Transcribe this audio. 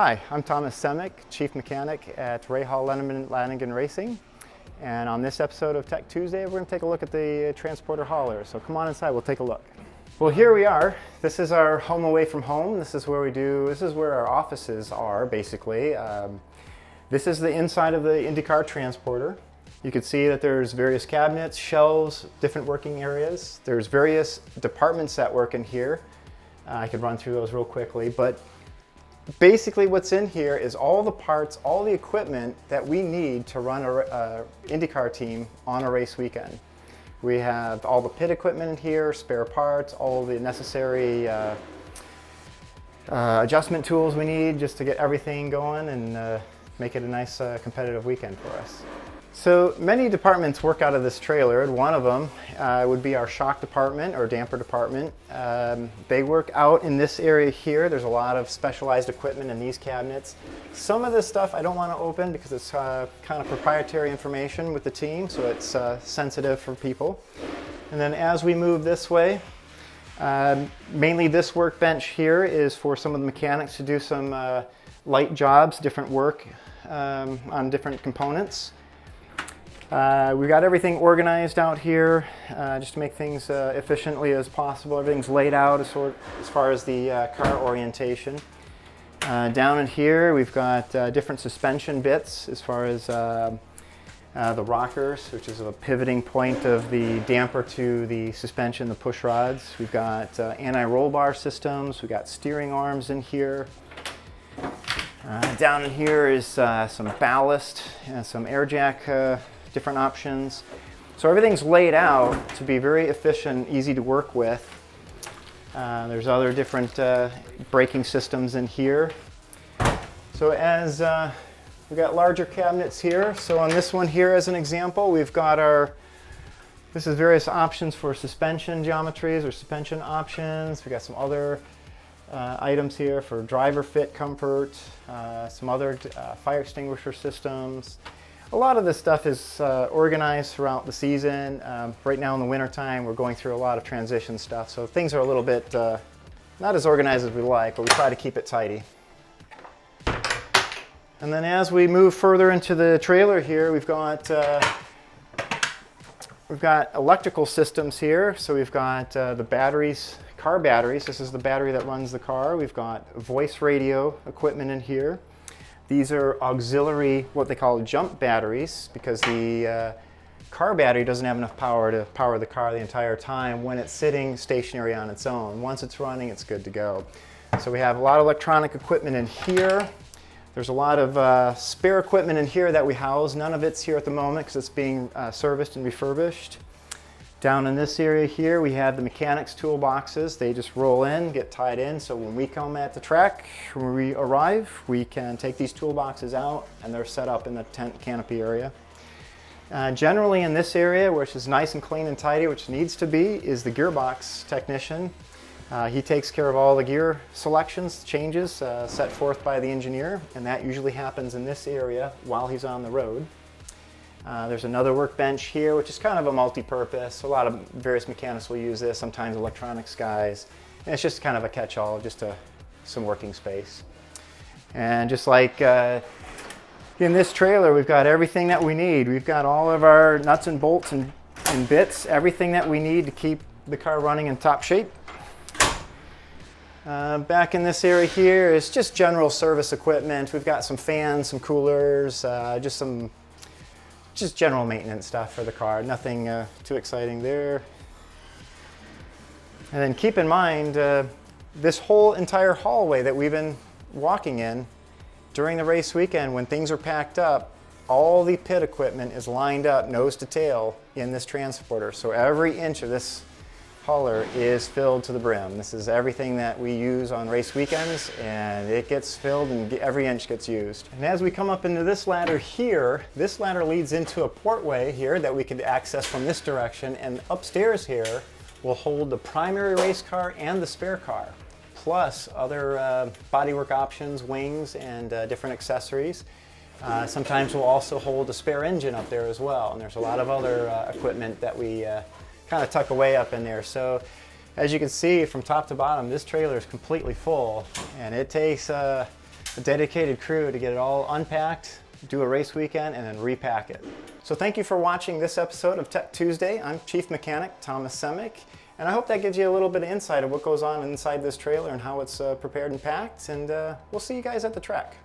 Hi, I'm Thomas Semick, Chief Mechanic at Ray Hall Lanigan Racing. And on this episode of Tech Tuesday, we're going to take a look at the transporter hauler. So come on inside, we'll take a look. Well, here we are. This is our home away from home. This is where our offices are, basically. This is the inside of the INDYCAR transporter. You can see that there's various cabinets, shelves, different working areas. There's various departments that work in here. I could run through those real quickly, but basically what's in here is all the parts, all the equipment that we need to run a INDYCAR team on a race weekend. We have all the pit equipment in here, spare parts, all the necessary adjustment tools we need just to get everything going and make it a nice competitive weekend for us. So many departments work out of this trailer, and one of them would be our shock department or damper department. They work out in this area here. There's a lot of specialized equipment in these cabinets. Some of this stuff I don't want to open because it's kind of proprietary information with the team, so it's sensitive for people. And then as we move this way, mainly this workbench here is for some of the mechanics to do some light jobs, different work on different components. We've got everything organized out here just to make things efficiently as possible. Everything's laid out as far as the car orientation. Down in here we've got different suspension bits as far as the rockers, which is a pivoting point of the damper to the suspension, the push rods. We've got anti-roll bar systems. We've got steering arms in here. Down in here is some ballast and some air jack different options. So everything's laid out to be very efficient, easy to work with. There's other different braking systems in here. So as we've got larger cabinets here. So on this one here as an example, we've got this is various options for suspension geometries or suspension options. We've got some other items here for driver fit comfort, some other fire extinguisher systems. A lot of this stuff is organized throughout the season. Right now in the wintertime, we're going through a lot of transition stuff, so things are a little bit not as organized as we like, but we try to keep it tidy. And then as we move further into the trailer here, we've got electrical systems here. So we've got the batteries, car batteries. This is the battery that runs the car. We've got voice radio equipment in here. These are auxiliary, what they call jump batteries, because the car battery doesn't have enough power to power the car the entire time when it's sitting stationary on its own. Once it's running, it's good to go. So we have a lot of electronic equipment in here. There's a lot of spare equipment in here that we house. None of it's here at the moment because it's being serviced and refurbished. Down in this area here, we have the mechanics toolboxes. They just roll in, get tied in, so when we come at the track, when we arrive, we can take these toolboxes out and they're set up in the tent canopy area. Generally in this area, which is nice and clean and tidy, which needs to be, is the gearbox technician. He takes care of all the gear selections, changes set forth by the engineer, and that usually happens in this area while he's on the road. There's another workbench here, which is kind of a multi-purpose. A lot of various mechanics will use this, sometimes electronics guys. And it's just kind of a catch-all, just some working space. And just like in this trailer, we've got everything that we need. We've got all of our nuts and bolts and bits, everything that we need to keep the car running in top shape. Back in this area here is just general service equipment. We've got some fans, some coolers, just general maintenance stuff for the car. Nothing too exciting there. And then keep in mind, this whole entire hallway that we've been walking in during the race weekend, when things are packed up, all the pit equipment is lined up nose to tail in this transporter. So every inch of this hauler is filled to the brim. This is everything that we use on race weekends, and it gets filled and every inch gets used. And as we come up into this ladder here, this ladder leads into a portway here that we can access from this direction, and upstairs here will hold the primary race car and the spare car, plus other bodywork options, wings, and different accessories. Sometimes we'll also hold a spare engine up there as well, and there's a lot of other equipment that we kind of tuck away up in there. So as you can see from top to bottom, this trailer is completely full, and it takes a dedicated crew to get it all unpacked, do a race weekend, and then repack it. So thank you for watching this episode of Tech Tuesday. I'm Chief Mechanic Thomas Semick, and I hope that gives you a little bit of insight of what goes on inside this trailer and how it's prepared and packed, and we'll see you guys at the track.